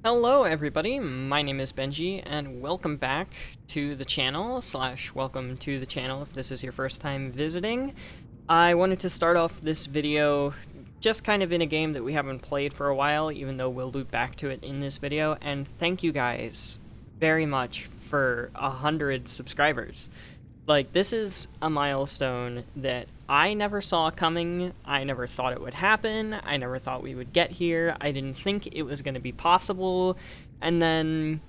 Hello everybody, my name is Benji, and welcome back to the channel, / welcome to the channel if this is your first time visiting. I wanted to start off this video just kind of in a game that we haven't played for a while, even though we'll loop back to it in this video, and thank you guys very much for 100 subscribers. Like, this is a milestone that I never saw coming. I never thought it would happen. I never thought we would get here. I didn't think it was going to be possible. And then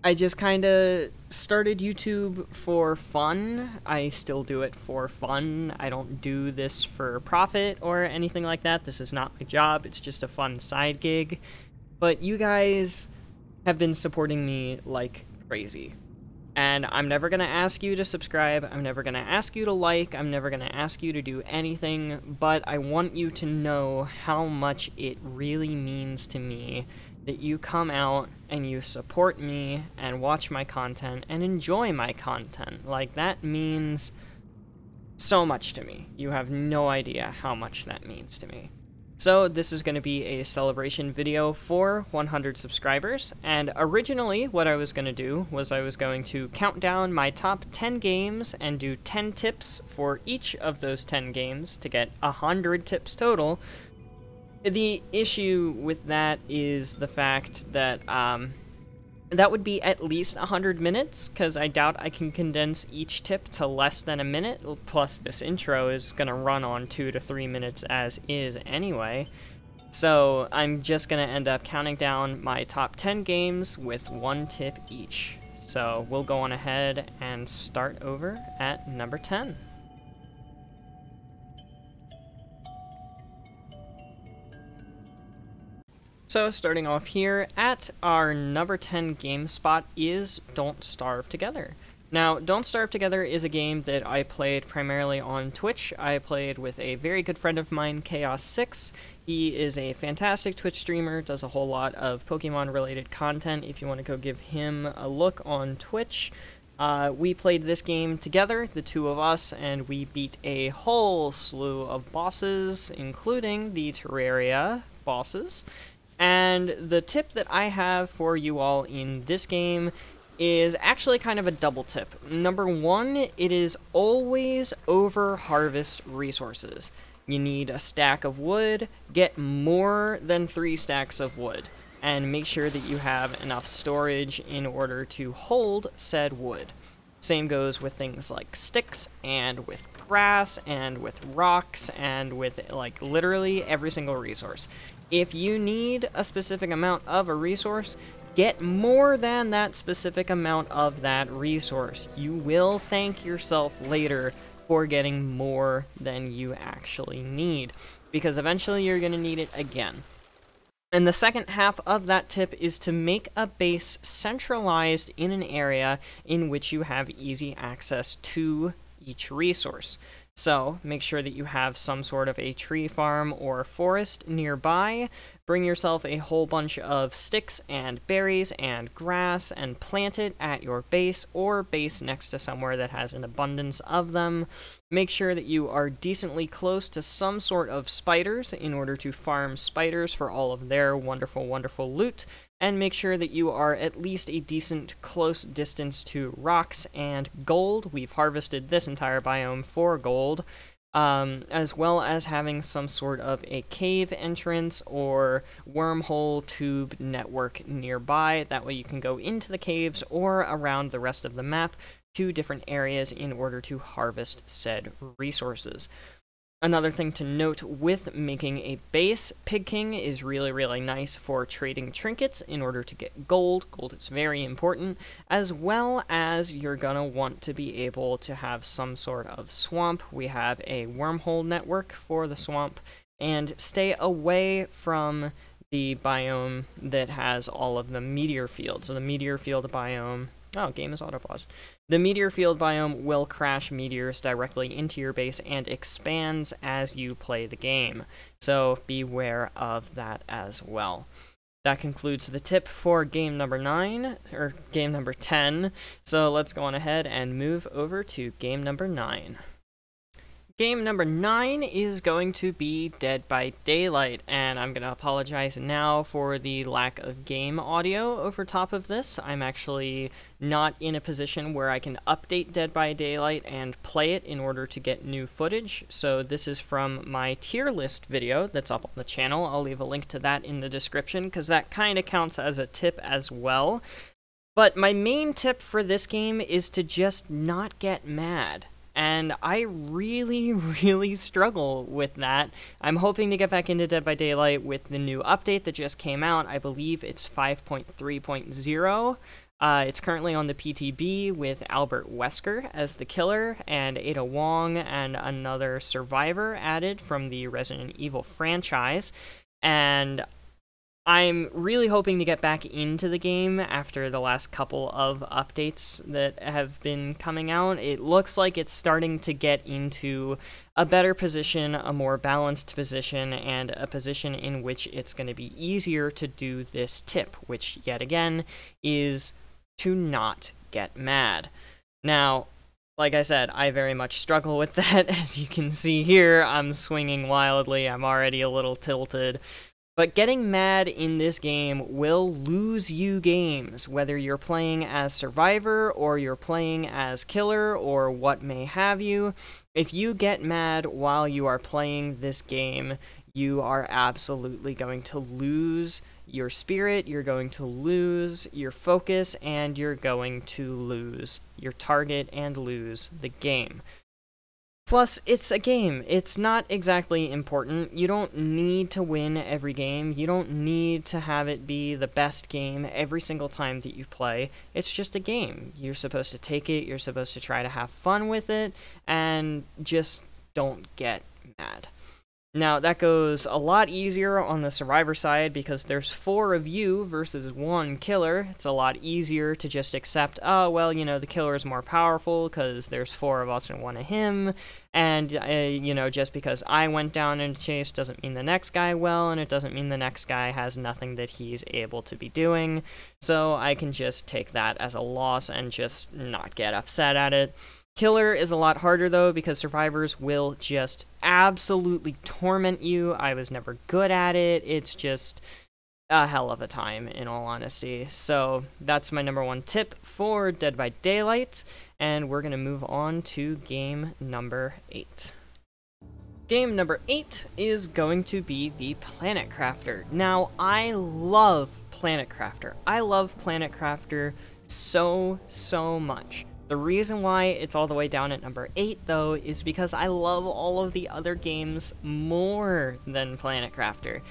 I just kind of started YouTube for fun. I still do it for fun. I don't do this for profit or anything like that. This is not my job. It's just a fun side gig. But you guys have been supporting me like crazy. And I'm never going to ask you to subscribe, I'm never going to ask you to like, I'm never going to ask you to do anything, but I want you to know how much it really means to me that you come out and you support me and watch my content and enjoy my content. Like, that means so much to me. You have no idea how much that means to me. So this is going to be a celebration video for 100 subscribers, and originally what I was going to do was I was going to count down my top 10 games and do 10 tips for each of those 10 games to get 100 tips total. The issue with that is the fact that that would be at least 100 minutes, because I doubt I can condense each tip to less than a minute, plus this intro is going to run on 2 to 3 minutes as is anyway. So I'm just going to end up counting down my top 10 games with 1 tip each. So we'll go on ahead and start over at number 10. So starting off here, at our number 10 game spot is Don't Starve Together. Now, Don't Starve Together is a game that I played primarily on Twitch. I played with a very good friend of mine, Chaos6. He is a fantastic Twitch streamer, does a whole lot of Pokemon-related content. If you want to go give him a look on Twitch. We played this game together, the two of us, and we beat a whole slew of bosses, including the Terraria bosses. And the tip that I have for you all in this game is actually kind of a double tip. Number 1, it is always over-harvest resources. You need a stack of wood, get more than 3 stacks of wood, and make sure that you have enough storage in order to hold said wood. Same goes with things like sticks, and with grass, and with rocks, and with, like, literally every single resource. If you need a specific amount of a resource, get more than that specific amount of that resource. You will thank yourself later for getting more than you actually need, because eventually you're going to need it again. And the second half of that tip is to make a base centralized in an area in which you have easy access to each resource. So make sure that you have some sort of a tree farm or forest nearby. Bring yourself a whole bunch of sticks and berries and grass and plant it at your base, or base next to somewhere that has an abundance of them. Make sure that you are decently close to some sort of spiders in order to farm spiders for all of their wonderful, wonderful loot. And make sure that you are at least a decent close distance to rocks and gold. We've harvested this entire biome for gold, as well as having some sort of a cave entrance or wormhole tube network nearby. That way you can go into the caves or around the rest of the map to different areas in order to harvest said resources. Another thing to note with making a base, Pig King is really, really nice for trading trinkets in order to get gold. Gold is very important, as well as you're gonna want to be able to have some sort of swamp. We have a wormhole network for the swamp, and stay away from the biome that has all of the meteor fields. So the meteor field biome... Oh, game is auto-paused. The meteor field biome will crash meteors directly into your base and expands as you play the game. So beware of that as well. That concludes the tip for game number 9, or game number 10. So let's go on ahead and move over to game number 9. Game number 9 is going to be Dead by Daylight, and I'm going to apologize now for the lack of game audio over top of this. I'm actually not in a position where I can update Dead by Daylight and play it in order to get new footage, so this is from my tier list video that's up on the channel. I'll leave a link to that in the description, because that kind of counts as a tip as well. But my main tip for this game is to just not get mad. And I really, really struggle with that. I'm hoping to get back into Dead by Daylight with the new update that just came out. I believe it's 5.3.0. It's currently on the PTB with Albert Wesker as the killer, and Ada Wong and another survivor added from the Resident Evil franchise. And I'm really hoping to get back into the game after the last couple of updates that have been coming out. It looks like it's starting to get into a better position, a more balanced position, and a position in which it's going to be easier to do this tip, which, yet again, is to not get mad. Now, like I said, I very much struggle with that. As you can see here, I'm swinging wildly, I'm already a little tilted. But getting mad in this game will lose you games, whether you're playing as Survivor or you're playing as Killer or what may have you. If you get mad while you are playing this game, you are absolutely going to lose your spirit, you're going to lose your focus, and you're going to lose your target and lose the game. Plus, it's a game. It's not exactly important. You don't need to win every game. You don't need to have it be the best game every single time that you play. It's just a game. You're supposed to take it, you're supposed to try to have fun with it, and just don't get mad. Now, that goes a lot easier on the Survivor side because there's 4 of you versus 1 killer. It's a lot easier to just accept, oh, well, you know, the killer is more powerful because there's 4 of us and 1 of him, and, you know, just because I went down in a chase doesn't mean the next guy will, and it doesn't mean the next guy has nothing that he's able to be doing, so I can just take that as a loss and just not get upset at it. Killer is a lot harder, though, because survivors will just absolutely torment you. I was never good at it. It's just a hell of a time, in all honesty. So that's my number 1 tip for Dead by Daylight, and we're going to move on to game number 8. Game number 8 is going to be the Planet Crafter. Now, I love Planet Crafter. I love Planet Crafter so much. The reason why it's all the way down at number 8, though, is because I love all of the other games more than Planet Crafter.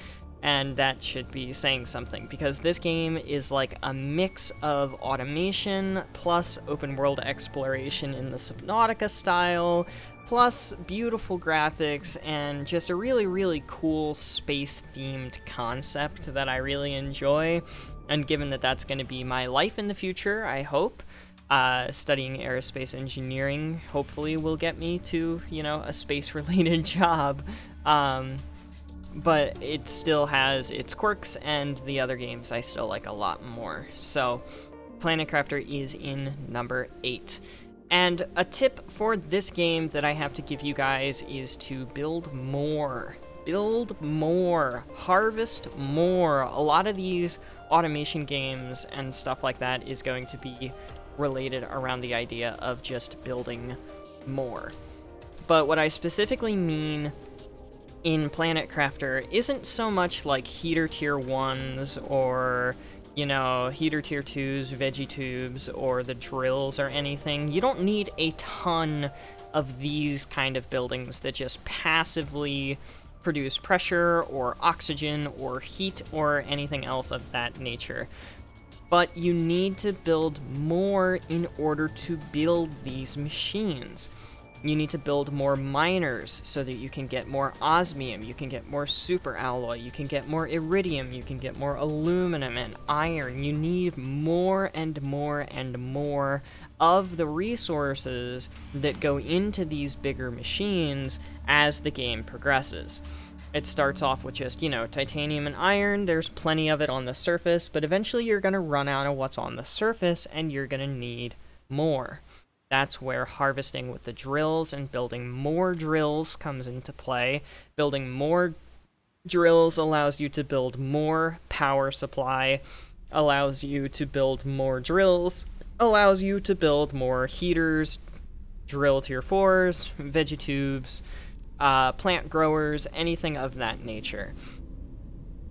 And that should be saying something, because this game is like a mix of automation, plus open world exploration in the Subnautica style, plus beautiful graphics, and just a really, really cool space-themed concept that I really enjoy. And given that that's going to be my life in the future, I hope, studying aerospace engineering hopefully will get me to, you know, a space-related job. But it still has its quirks, and the other games I still like a lot more. So, Planet Crafter is in number 8. And a tip for this game that I have to give you guys is to build more. Build more. Harvest more. A lot of these automation games and stuff like that is going to be related around the idea of just building more. But what I specifically mean in Planet Crafter isn't so much like heater tier 1s or, you know, heater tier 2s, veggie tubes, or the drills or anything. You don't need a ton of these kind of buildings that just passively produce pressure or oxygen or heat or anything else of that nature. But you need to build more in order to build these machines. You need to build more miners so that you can get more osmium, you can get more super alloy, you can get more iridium, you can get more aluminum and iron. You need more and more and more of the resources that go into these bigger machines as the game progresses. It starts off with just, you know, titanium and iron. There's plenty of it on the surface, but eventually you're going to run out of what's on the surface and you're going to need more. That's where harvesting with the drills and building more drills comes into play. Building more drills allows you to build more power supply, allows you to build more drills, allows you to build more heaters, drill tier 4s, vegetubes, plant growers, anything of that nature.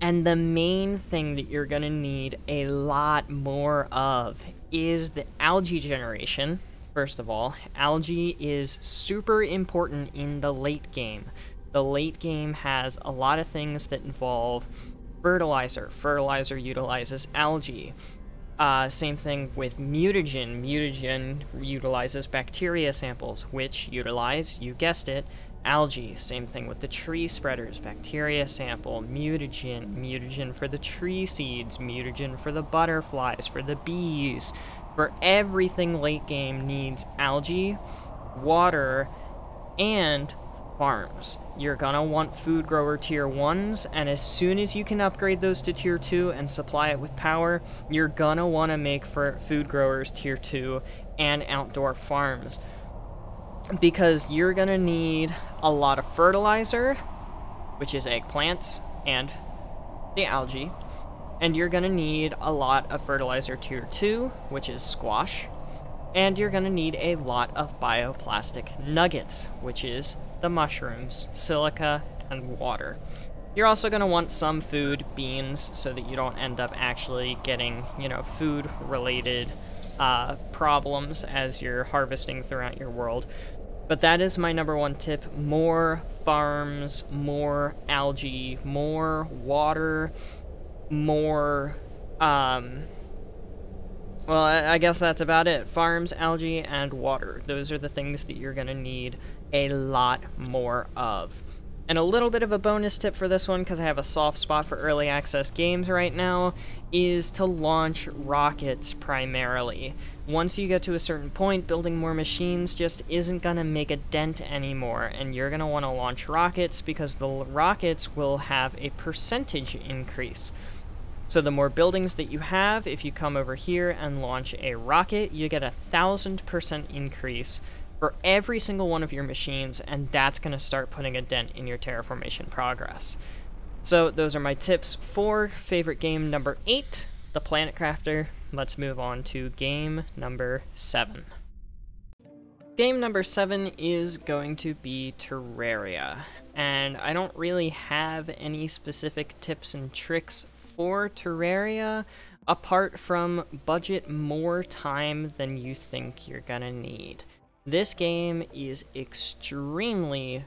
And the main thing that you're going to need a lot more of is the algae generation. First of all, algae is super important in the late game. The late game has a lot of things that involve fertilizer. Fertilizer utilizes algae. Same thing with mutagen. Mutagen utilizes bacteria samples, which utilize, you guessed it, algae. Same thing with the tree spreaders. Bacteria sample, mutagen. Mutagen for the tree seeds. Mutagen for the butterflies, for the bees. For everything late game needs algae, water, and farms. You're gonna want food grower tier 1s, and as soon as you can upgrade those to tier 2 and supply it with power, you're gonna want to make for food growers tier 2 and outdoor farms. Because you're gonna need a lot of fertilizer, which is eggplants and the algae, and you're gonna need a lot of fertilizer tier 2, which is squash, and you're gonna need a lot of bioplastic nuggets, which is the mushrooms, silica, and water. You're also going to want some food, beans, so that you don't end up actually getting, food-related problems as you're harvesting throughout your world. But that is my number one tip. More farms, more algae, more water, more, well, I guess that's about it. Farms, algae, and water. Those are the things that you're going to need a lot more of. And a little bit of a bonus tip for this one, because I have a soft spot for early access games right now, is to launch rockets primarily. Once you get to a certain point, building more machines just isn't going to make a dent anymore, and you're going to want to launch rockets because the rockets will have a percentage increase. So the more buildings that you have, if you come over here and launch a rocket, you get 1,000% increase for every single one of your machines, and that's going to start putting a dent in your terraformation progress. So those are my tips for favorite game number 8, the Planet Crafter. Let's move on to game number 7. Game number 7 is going to be Terraria, and I don't really have any specific tips and tricks for Terraria, apart from budget more time than you think you're gonna need. This game is extremely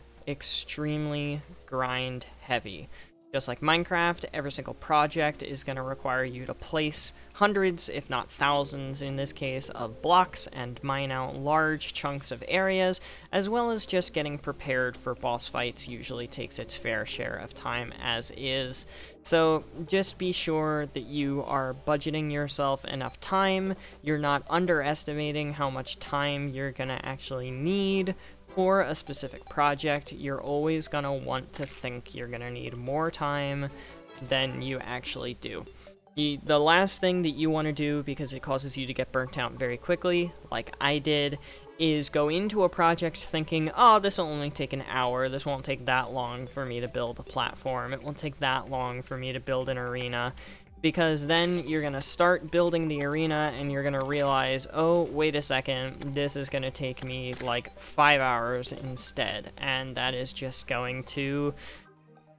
grind heavy. Just like Minecraft, every single project is going to require you to place hundreds, if not thousands in this case, of blocks and mine out large chunks of areas, as well as just getting prepared for boss fights usually takes its fair share of time as is. So just be sure that you are budgeting yourself enough time, you're not underestimating how much time you're going to actually need for a specific project. You're always going to want to think you're going to need more time than you actually do. The last thing that you want to do, because it causes you to get burnt out very quickly, like I did, is go into a project thinking, oh, this will only take an hour, this won't take that long for me to build a platform, it won't take that long for me to build an arena. Because then you're going to start building the arena and you're going to realize, oh, wait a second, this is going to take me like 5 hours instead. And that is just going to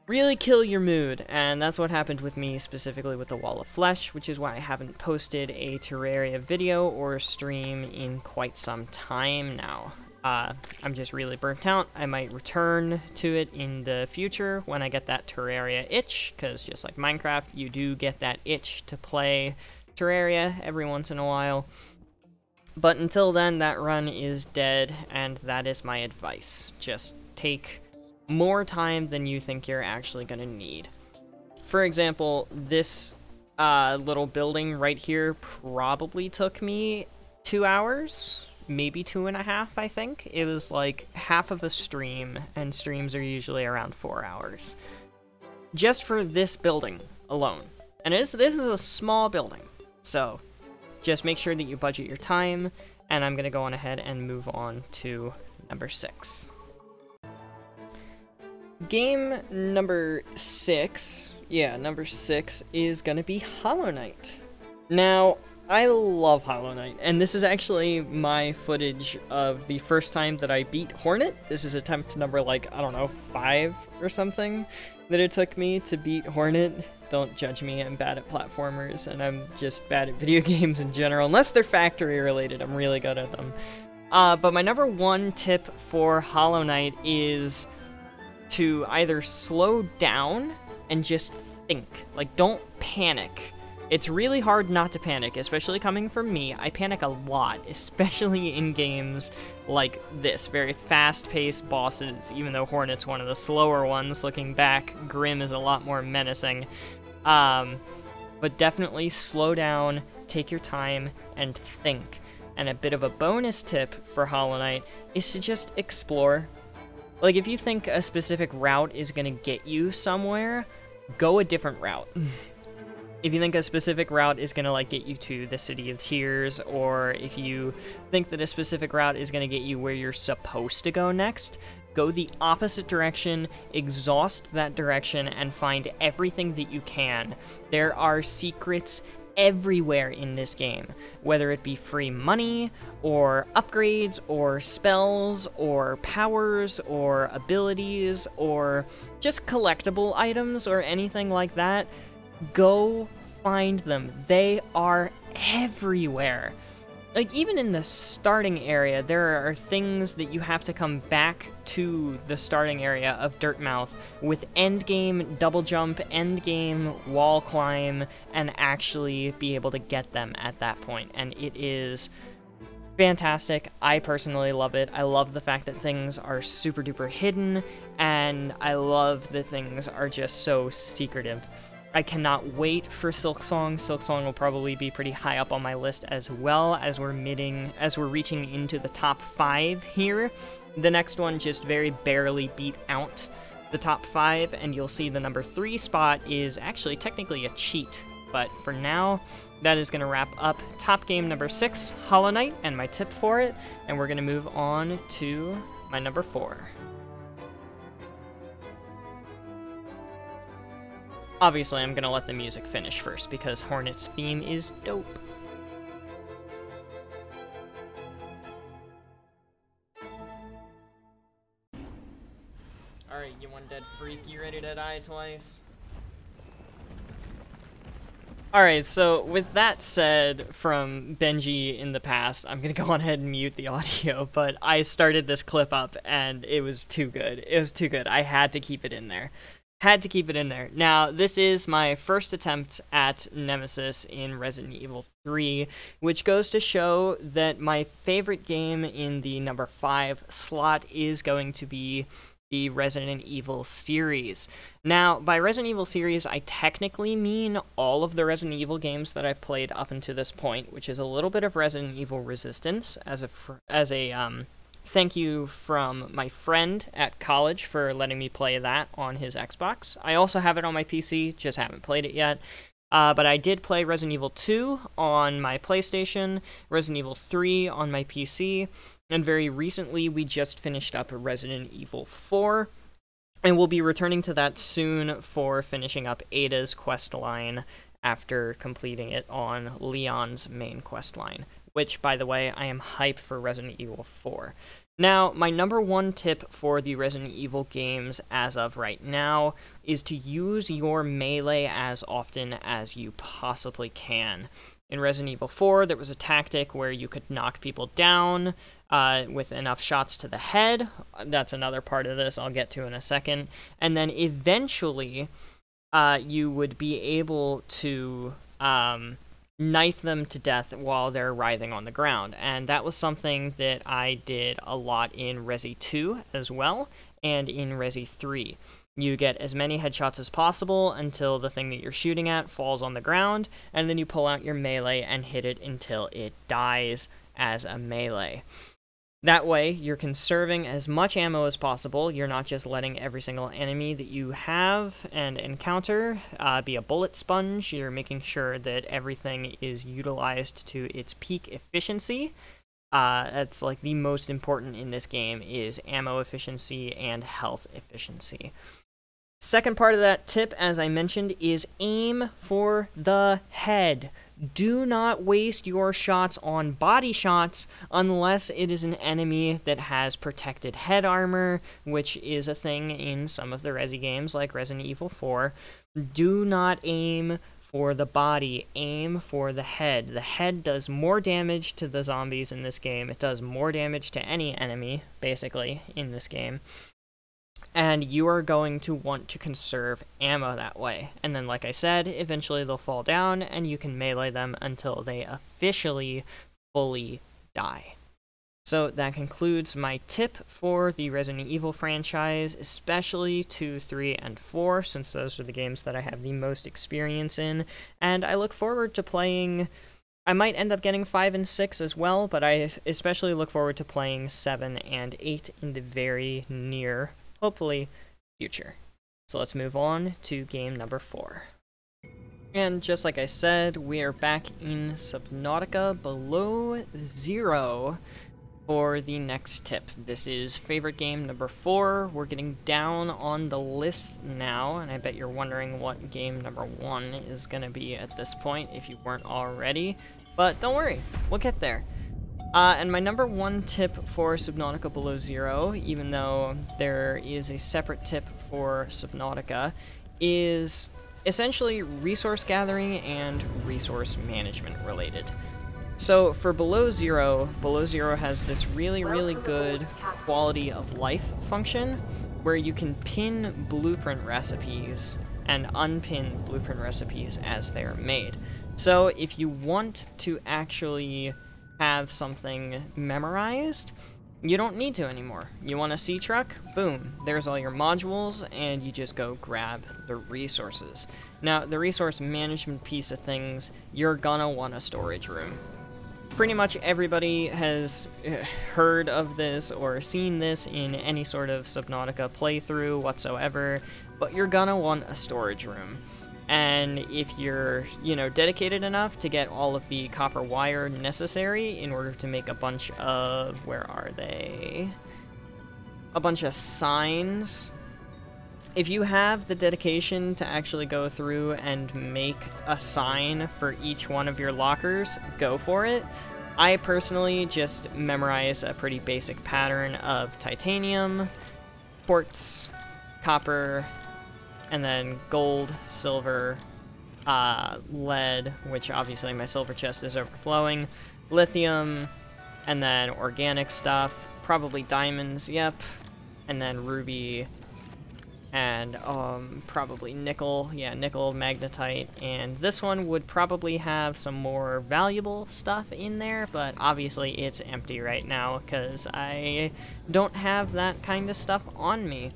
really kill your mood. And that's what happened with me specifically with the Wall of Flesh, which is why I haven't posted a Terraria video or stream in quite some time now. I'm just really burnt out. I might return to it in the future when I get that Terraria itch, because just like Minecraft, you do get that itch to play Terraria every once in a while. But until then, that run is dead, and that is my advice. Just take more time than you think you're actually going to need. For example, this little building right here probably took me 2 hours. Maybe 2.5, I think. It was like half of a stream, and streams are usually around 4 hours. Just for this building alone. And this is a small building, so just make sure that you budget your time and I'm going to go on ahead and move on to number 6. Game number 6, number 6 is going to be Hollow Knight. Now, I love Hollow Knight, and this is actually my footage of the first time that I beat Hornet. This is attempt number, like, I don't know, 5 or something that it took me to beat Hornet. Don't judge me, I'm bad at platformers, and I'm just bad at video games in general. Unless they're factory related, I'm really good at them. But my number 1 tip for Hollow Knight is to either slow down and just think. Like, don't panic. It's really hard not to panic, especially coming from me. I panic a lot, especially in games like this. Very fast-paced bosses, even though Hornet's one of the slower ones. Looking back, Grim is a lot more menacing. But definitely slow down, take your time, and think. And a bit of a bonus tip for Hollow Knight is to just explore. Like, if you think a specific route is going to get you somewhere, go a different route. If you think a specific route is going to, like, get you to the City of Tears, or if you think that a specific route is going to get you where you're supposed to go next, go the opposite direction, exhaust that direction, and find everything that you can. There are secrets everywhere in this game, whether it be free money, or upgrades, or spells, or powers, or abilities, or just collectible items, or anything like that. Go find them. They are everywhere. Like, even in the starting area, there are things that you have to come back to the starting area of Dirtmouth with endgame double jump, endgame wall climb, and actually be able to get them at that point. And it is fantastic. I personally love it. I love the fact that things are super duper hidden, and I love that things are just so secretive. I cannot wait for Silksong. Silksong will probably be pretty high up on my list as well, as we're reaching into the top 5 here. The next one just very barely beat out the top 5, and you'll see the number 3 spot is actually technically a cheat. But for now, that is going to wrap up top game number 6, Hollow Knight, and my tip for it, and we're going to move on to my number 4. Obviously, I'm gonna let the music finish first, because Hornet's theme is dope. Alright, you one dead freak, you ready to die twice? Alright, so with that said from Benji in the past, I'm gonna go on ahead and mute the audio, but I started this clip up and it was too good. It was too good. I had to keep it in there. Had to keep it in there. Now, this is my first attempt at Nemesis in Resident Evil 3, which goes to show that my favorite game in the number 5 slot is going to be the Resident Evil series. Now, by Resident Evil series, I technically mean all of the Resident Evil games that I've played up until this point, which is a little bit of Resident Evil Resistance as a thank you from my friend at college for letting me play that on his Xbox. I also have it on my PC, just haven't played it yet. But I did play Resident Evil 2 on my PlayStation, Resident Evil 3 on my PC, and very recently we just finished up Resident Evil 4, and we'll be returning to that soon for finishing up Ada's questline after completing it on Leon's main questline, which, by the way, I am hyped for Resident Evil 4. Now, my number 1 tip for the Resident Evil games as of right now is to use your melee as often as you possibly can. In Resident Evil 4, there was a tactic where you could knock people down with enough shots to the head. That's another part of this I'll get to in a second. And then eventually, you would be able to knife them to death while they're writhing on the ground. And that was something that I did a lot in Resi 2 as well, and in Resi 3. You get as many headshots as possible until the thing that you're shooting at falls on the ground, and then you pull out your melee and hit it until it dies as a melee. That way, you're conserving as much ammo as possible. You're not just letting every single enemy that you have and encounter be a bullet sponge. You're making sure that everything is utilized to its peak efficiency. That's like the most important in this game is ammo efficiency and health efficiency. Second part of that tip, as I mentioned, is aim for the head. Do not waste your shots on body shots unless it is an enemy that has protected head armor, which is a thing in some of the Resi games like Resident Evil 4. Do not aim for the body, aim for the head. The head does more damage to the zombies in this game. It does more damage to any enemy, basically, in this game. And you are going to want to conserve ammo that way. And then, like I said, eventually they'll fall down, and you can melee them until they officially fully die. So that concludes my tip for the Resident Evil franchise, especially 2, 3, and 4, since those are the games that I have the most experience in. And I look forward to playing... I might end up getting 5 and 6 as well, but I especially look forward to playing 7 and 8 in the very near, hopefully, future. So let's move on to game number 4. And just like I said, we are back in Subnautica Below Zero for the next tip. This is favorite game number 4. We're getting down on the list now, and I bet you're wondering what game number 1 is going to be at this point if you weren't already. But don't worry, we'll get there. And my number 1 tip for Subnautica Below Zero, even though there is a separate tip for Subnautica, is essentially resource gathering and resource management related. So for Below Zero has this really good quality of life function where you can pin blueprint recipes and unpin blueprint recipes as they are made. So if you want to actually have something memorized, you don't need to anymore. You want a sea truck? Boom, there's all your modules, and you just go grab the resources. Now, the resource management piece of things, you're gonna want a storage room. Pretty much everybody has heard of this or seen this in any sort of Subnautica playthrough whatsoever, but you're gonna want a storage room. And if you're, dedicated enough to get all of the copper wire necessary in order to make a bunch of, where are they? A bunch of signs. If you have the dedication to actually go through and make a sign for each one of your lockers, go for it. I personally just memorize a pretty basic pattern of titanium, quartz, copper, and then gold, silver, lead, which obviously my silver chest is overflowing, lithium, and then organic stuff, probably diamonds, yep, and then ruby, and probably nickel, yeah, nickel, magnetite, and this one would probably have some more valuable stuff in there, but obviously it's empty right now because I don't have that kind of stuff on me.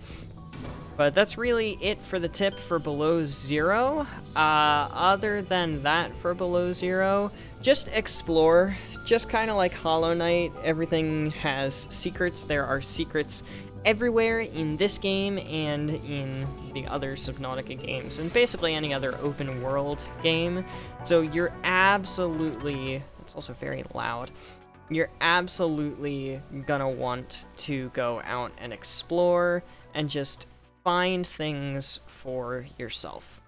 But that's really it for the tip for Below Zero. Other than that for Below Zero, just explore. Just kind of like Hollow Knight, everything has secrets. There are secrets everywhere in this game and in the other Subnautica games, and basically any other open world game. So you're absolutely, it's also very loud, you're absolutely gonna want to go out and explore and just find things for yourself.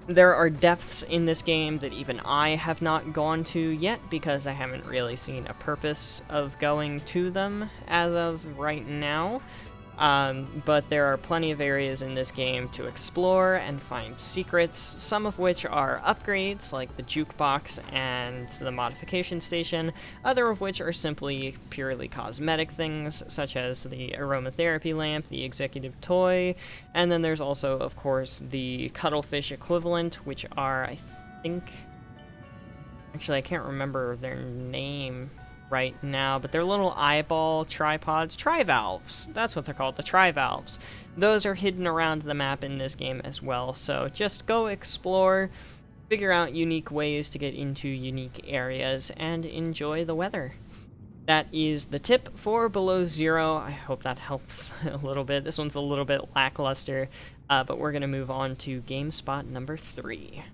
There are depths in this game that even I have not gone to yet because I haven't really seen a purpose of going to them as of right now. But there are plenty of areas in this game to explore and find secrets, some of which are upgrades, like the jukebox and the modification station, other of which are simply purely cosmetic things, such as the aromatherapy lamp, the executive toy, and then there's also, of course, the cuttlefish equivalent, which are, I think... Actually, I can't remember their name right now, but they're little eyeball tripods, trivalves. That's what they're called, the trivalves. Those are hidden around the map in this game as well, so just go explore, figure out unique ways to get into unique areas, and enjoy the weather. That is the tip for Below Zero. I hope that helps a little bit. This one's a little bit lackluster, but we're going to move on to game spot number 3.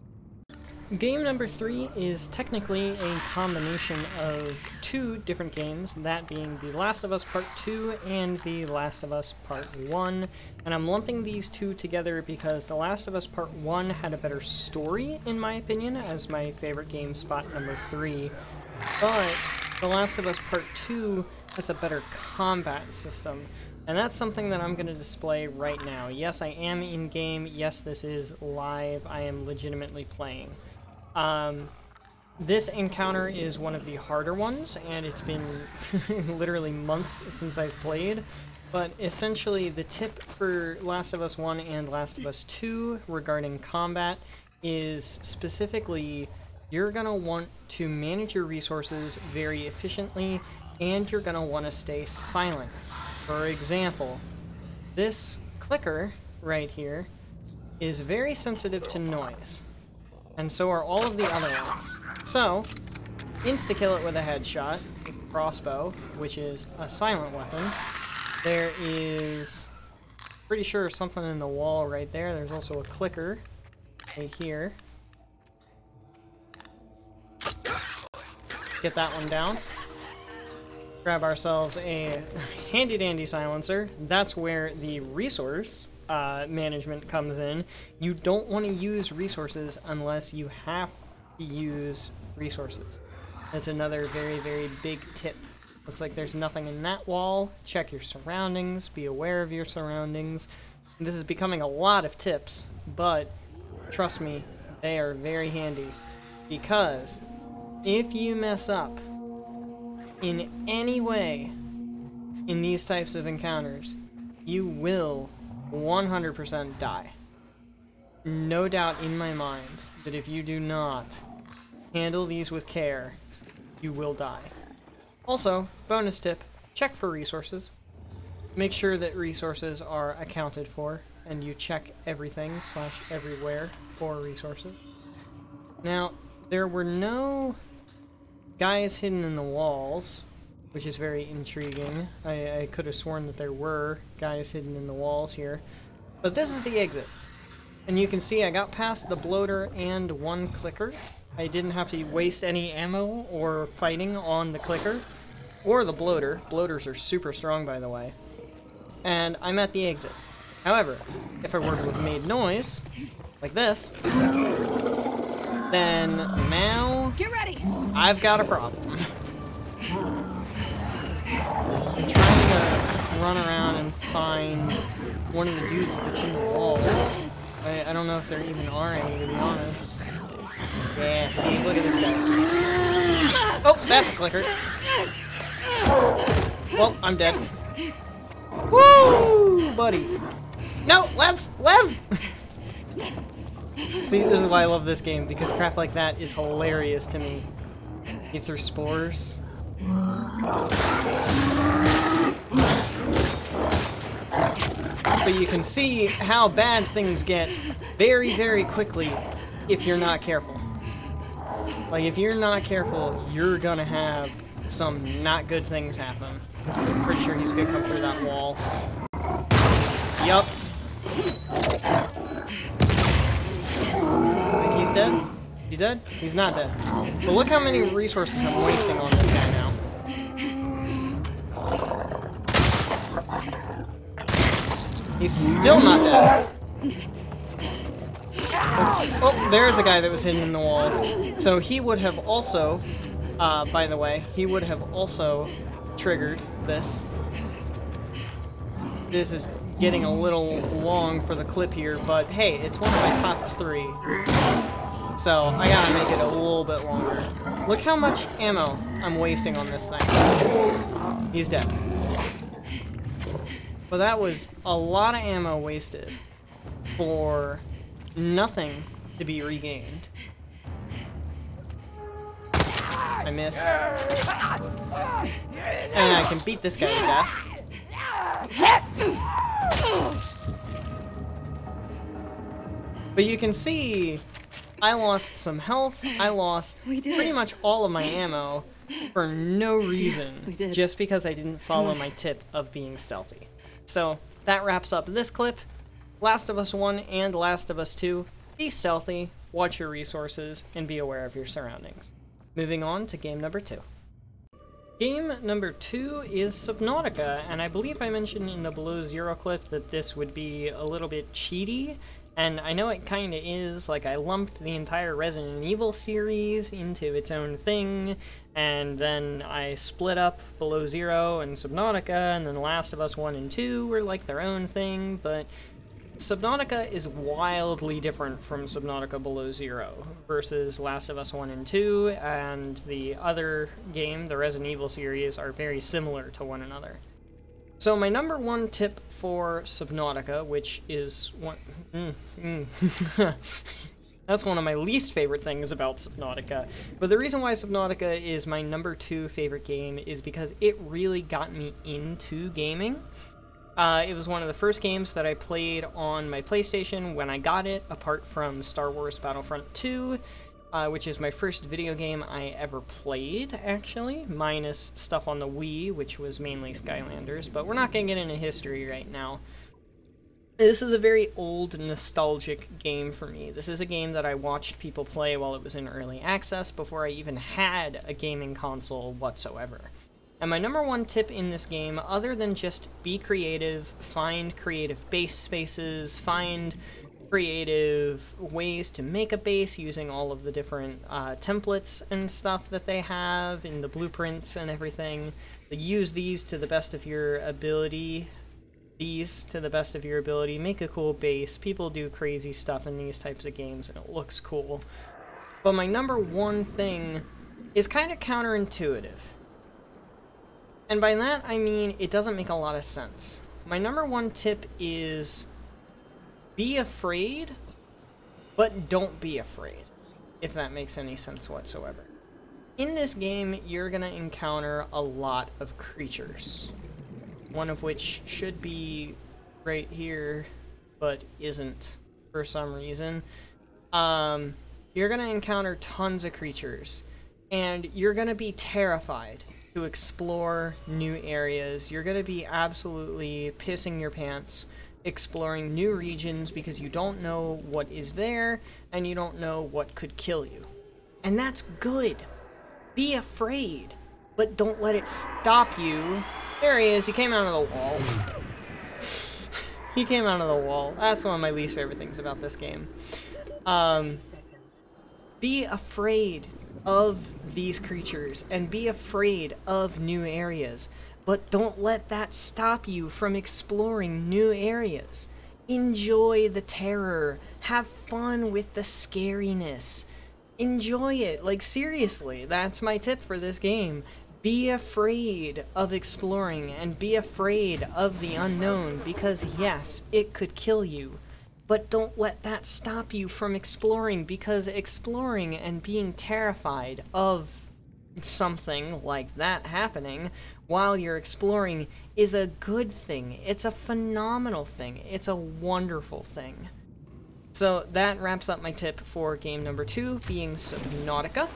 game number 3 is technically a combination of 2 different games, that being The Last of Us Part 2 and The Last of Us Part 1. And I'm lumping these 2 together because The Last of Us Part 1 had a better story, in my opinion, as my favorite game spot number 3. But The Last of Us Part 2 has a better combat system. And that's something that I'm going to display right now. Yes, I am in-game. Yes, this is live. I am legitimately playing. This encounter is one of the harder ones, and it's been literally months since I've played. But essentially, the tip for Last of Us 1 and Last of Us 2 regarding combat is specifically you're going to want to manage your resources very efficiently, and you're going to want to stay silent. For example, this clicker right here is very sensitive to noise, and so are all of the other ones. So, insta-kill it with a headshot, with a crossbow, which is a silent weapon. There is, pretty sure, something in the wall right there. There's also a clicker right here. Get that one down. Grab ourselves a handy-dandy silencer. That's where the resource management comes in. You don't want to use resources unless you have to use resources. That's another very, very big tip. Looks like there's nothing in that wall. Check your surroundings. Be aware of your surroundings. This is becoming a lot of tips, but trust me, they are very handy. Because if you mess up in any way in these types of encounters, you will 100% die. No doubt in my mind that if you do not handle these with care, you will die. Also, bonus tip, check for resources. Make sure that resources are accounted for, and you check everything / everywhere for resources. Now, there were no guys hidden in the walls, which is very intriguing. I could have sworn that there were guys hidden in the walls here. But this is the exit. And you can see I got past the bloater and one clicker. I didn't have to waste any ammo or fighting on the clicker or the bloater. Bloaters are super strong, by the way. And I'm at the exit. However, if I were to have made noise, like this, then now Get ready. I've got a problem. I'm trying to run around and find one of the dudes that's in the walls. I don't know if there even are any, to be honest. Yeah, see, look at this guy. Oh, that's a clicker. Well, I'm dead. Woo, buddy. No, Lev! Lev! See, this is why I love this game, because crap like that is hilarious to me. You threw spores. But you can see how bad things get very, very quickly if you're not careful. Like, if you're not careful, you're gonna have some not good things happen. I'm pretty sure he's gonna come through that wall. Yup. Think he's dead? He dead? He's not dead. But look how many resources I'm wasting on this guy now. He's still not dead. Oh, there's a guy that was hidden in the walls. So he would have also, by the way, he would have also triggered this. This is getting a little long for the clip here, but hey, it's one of my top 3. So I gotta make it a little bit longer. Look how much ammo I'm wasting on this thing. He's dead. But that was a lot of ammo wasted for nothing to be regained. I missed. And I can beat this guy to death. But you can see I lost some health. I lost pretty much all of my ammo for no reason, just because I didn't follow my tip of being stealthy. So that wraps up this clip. Last of Us 1 and Last of Us 2. Be stealthy, watch your resources, and be aware of your surroundings. Moving on to game number 2. Game number 2 is Subnautica, and I believe I mentioned in the Below Zero clip that this would be a little bit cheaty, and I know it kinda is. Like, I lumped the entire Resident Evil series into its own thing, and then I split up Below Zero and Subnautica, and then The Last of Us 1 and 2 were like their own thing, but Subnautica is wildly different from Subnautica Below Zero versus Last of Us 1 and 2, and the other game, the Resident Evil series, are very similar to one another. So my number 1 tip for Subnautica, which is one... That's one of my least favorite things about Subnautica. But the reason why Subnautica is my number 2 favorite game is because it really got me into gaming. It was one of the first games that I played on my PlayStation when I got it, apart from Star Wars Battlefront 2, which is my first video game I ever played, actually, minus stuff on the Wii, which was mainly Skylanders, but we're not going to get into history right now. This is a very old, nostalgic game for me. This is a game that I watched people play while it was in early access before I even had a gaming console whatsoever. And my number 1 tip in this game, other than just be creative, find creative base spaces, find creative ways to make a base using all of the different templates and stuff that they have in the blueprints and everything, use these to the best of your ability. Make a cool base. People do crazy stuff in these types of games, and it looks cool. But my number 1 thing is kind of counterintuitive. And by that, I mean it doesn't make a lot of sense. My number 1 tip is be afraid, but don't be afraid, if that makes any sense whatsoever. In this game, you're going to encounter a lot of creatures, one of which should be right here, but isn't for some reason. You're going to encounter tons of creatures, and you're going to be terrified to explore new areas. You're going to be absolutely pissing your pants exploring new regions because you don't know what is there and you don't know what could kill you. And that's good. Be afraid, but don't let it stop you. There he is. He came out of the wall. He came out of the wall. That's one of my least favorite things about this game. Be afraid of these creatures and be afraid of new areas, but don't let that stop you from exploring new areas. Enjoy the terror. Have fun with the scariness. Enjoy it. Like, seriously, that's my tip for this game. Be afraid of exploring and be afraid of the unknown, because yes, it could kill you. But don't let that stop you from exploring, because exploring and being terrified of something like that happening while you're exploring is a good thing. It's a phenomenal thing. It's a wonderful thing. So that wraps up my tip for game number 2, being Subnautica.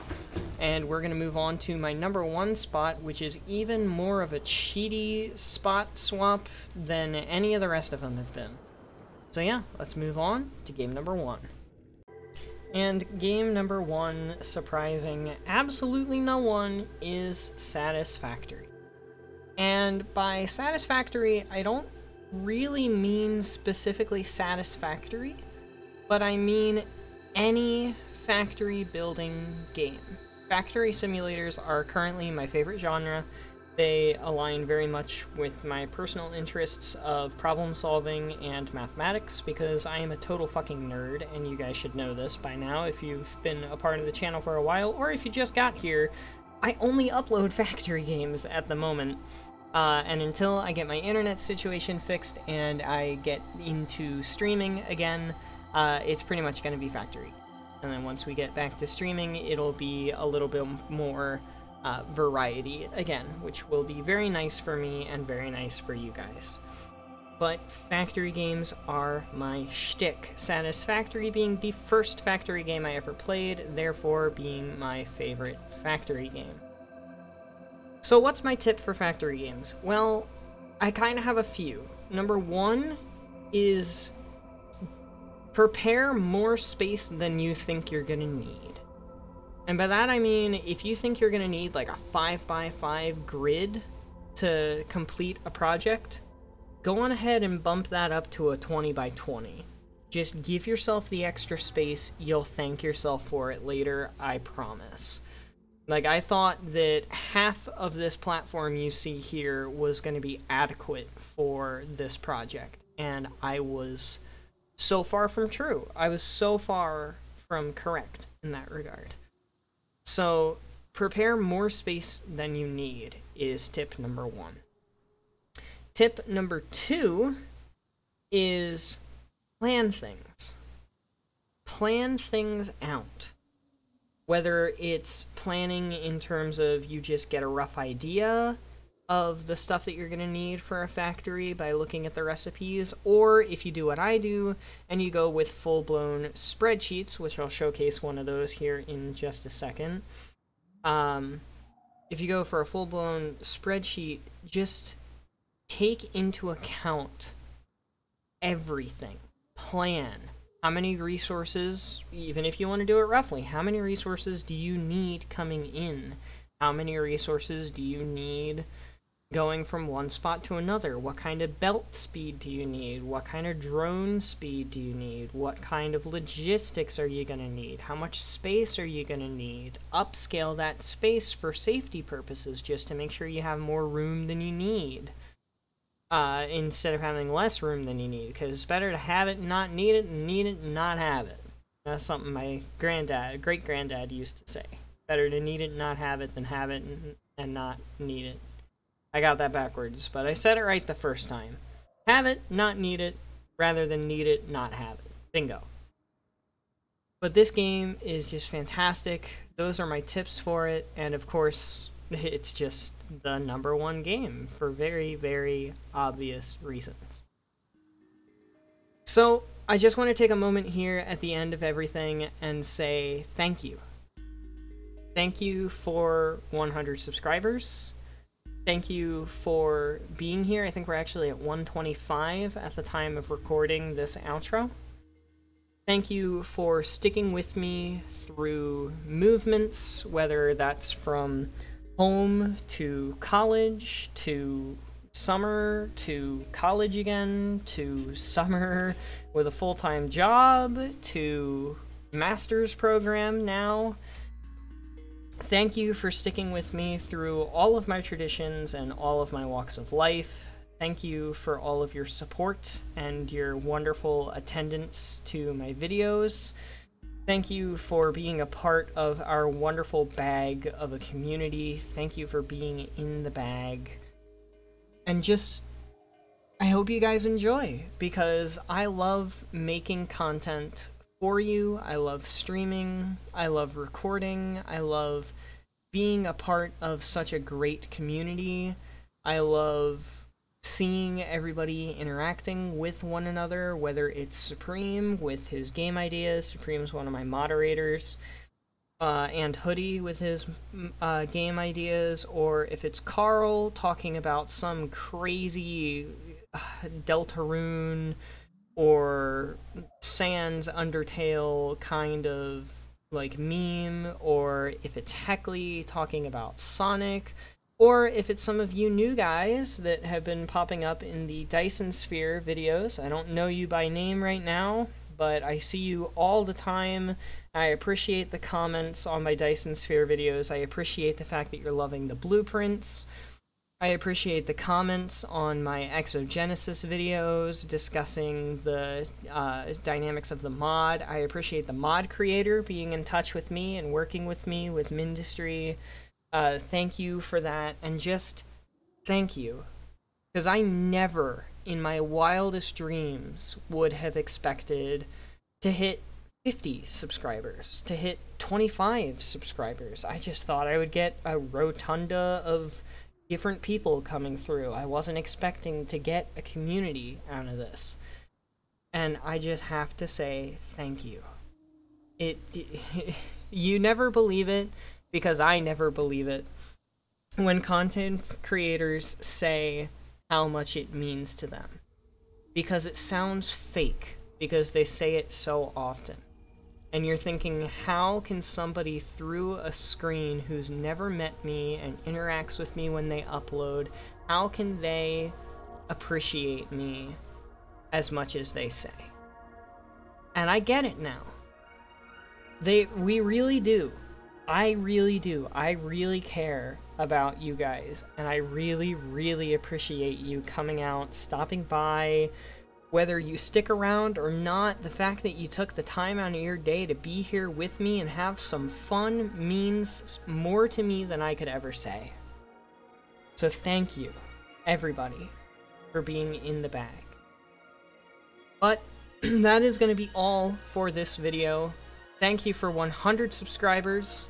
And we're going to move on to my number 1 spot, which is even more of a cheaty spot swap than any of the rest of them have been. So yeah, let's move on to game number 1. And game number 1, surprising absolutely no one, is Satisfactory. And by Satisfactory, I don't really mean specifically Satisfactory, but I mean any factory building game. Factory simulators are currently my favorite genre. They align very much with my personal interests of problem solving and mathematics, because I am a total fucking nerd, and you guys should know this by now if you've been a part of the channel for a while, or if you just got here. I only upload factory games at the moment, and until I get my internet situation fixed and I get into streaming again, it's pretty much going to be factory. And then once we get back to streaming, it'll be a little bit more variety again, which will be very nice for me and very nice for you guys. But factory games are my shtick. Satisfactory being the first factory game I ever played, therefore being my favorite factory game. So what's my tip for factory games? Well, I kind of have a few. Number 1 is prepare more space than you think you're gonna need. And by that I mean, if you think you're gonna need like a 5x5 grid to complete a project, go on ahead and bump that up to a 20x20. Just give yourself the extra space, you'll thank yourself for it later, I promise. Like, I thought that half of this platform you see here was going to be adequate for this project, and I was so far from true. I was so far from correct in that regard. So, prepare more space than you need is tip number 1. Tip number 2 is plan things. Plan things out. Whether it's planning in terms of you just get a rough idea of the stuff that you're going to need for a factory by looking at the recipes, or if you do what I do and you go with full-blown spreadsheets, which I'll showcase one of those here in just a second. If you go for a full-blown spreadsheet, just take into account everything. Plan. How many resources, even if you want to do it roughly, how many resources do you need coming in? How many resources do you need going from one spot to another? What kind of belt speed do you need? What kind of drone speed do you need? What kind of logistics are you going to need? How much space are you going to need? Upscale that space for safety purposes just to make sure you have more room than you need. Instead of having less room than you need, because it's better to have it and not need it, and need it and not have it. That's something my great-granddad used to say. Better to need it and not have it than have it and not need it. I got that backwards, but I said it right the first time. Have it, not need it, rather than need it, not have it. Bingo. But this game is just fantastic. Those are my tips for it, and of course, it's just the #1 game for very, very obvious reasons. So, I just want to take a moment here at the end of everything and say thank you. Thank you for 100 subscribers. Thank you for being here. I think we're actually at 125 at the time of recording this outro. Thank you for sticking with me through movements, whether that's from home to college, to summer, to college again, to summer with a full-time job, to master's program now. Thank you for sticking with me through all of my traditions and all of my walks of life. Thank you for all of your support and your wonderful attendance to my videos. Thank you for being a part of our wonderful bag of a community. Thank you for being in the bag. And just, I hope you guys enjoy, because I love making content for you. I love streaming. I love recording. I love being a part of such a great community. I love seeing everybody interacting with one another, whether it's Supreme with his game ideas. Supreme's one of my moderators, and Hoodie with his game ideas, or if it's Carl talking about some crazy Deltarune or Sans Undertale kind of like meme, or if it's Heckley talking about Sonic, or if it's some of you new guys that have been popping up in the Dyson Sphere videos. I don't know you by name right now, but I see you all the time. I appreciate the comments on my Dyson Sphere videos. I appreciate the fact that you're loving the blueprints. I appreciate the comments on my Exogenesis videos discussing the dynamics of the mod. I appreciate the mod creator being in touch with me and working with me with Mindustry. Thank you for that, and just thank you. Because I never, in my wildest dreams, would have expected to hit 50 subscribers, to hit 25 subscribers. I just thought I would get a rotunda of different people coming through. I wasn't expecting to get a community out of this. And I just have to say thank you. You never believe it, because I never believe it, when content creators say how much it means to them. Because it sounds fake because they say it so often. And you're thinking, how can somebody through a screen who's never met me and interacts with me when they upload, how can they appreciate me as much as they say? And I get it now. We really do. I really do. I really care about you guys, and I really, really appreciate you coming out, stopping by. Whether you stick around or not, the fact that you took the time out of your day to be here with me and have some fun means more to me than I could ever say. So thank you, everybody, for being in the bag. But that is going to be all for this video. Thank you for 100 subscribers.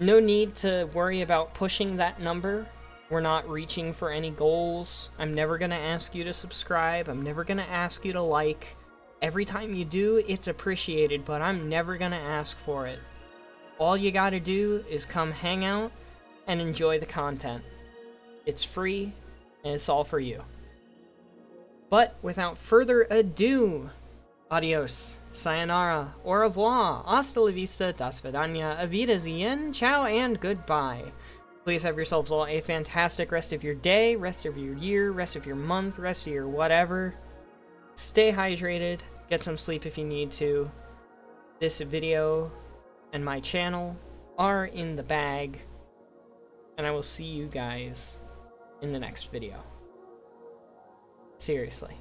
No need to worry about pushing that number. We're not reaching for any goals. I'm never going to ask you to subscribe. I'm never going to ask you to like. Every time you do, it's appreciated, but I'm never going to ask for it. All you got to do is come hang out and enjoy the content. It's free, and it's all for you. But without further ado, adios, sayonara, au revoir, hasta la vista, das vidania, avidazien, ciao, and goodbye. Please have yourselves all a fantastic rest of your day, rest of your year, rest of your month, rest of your whatever. Stay hydrated, get some sleep if you need to. This video and my channel are in the bag, and I will see you guys in the next video. Seriously.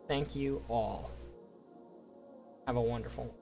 Thank you all. Have a wonderful one.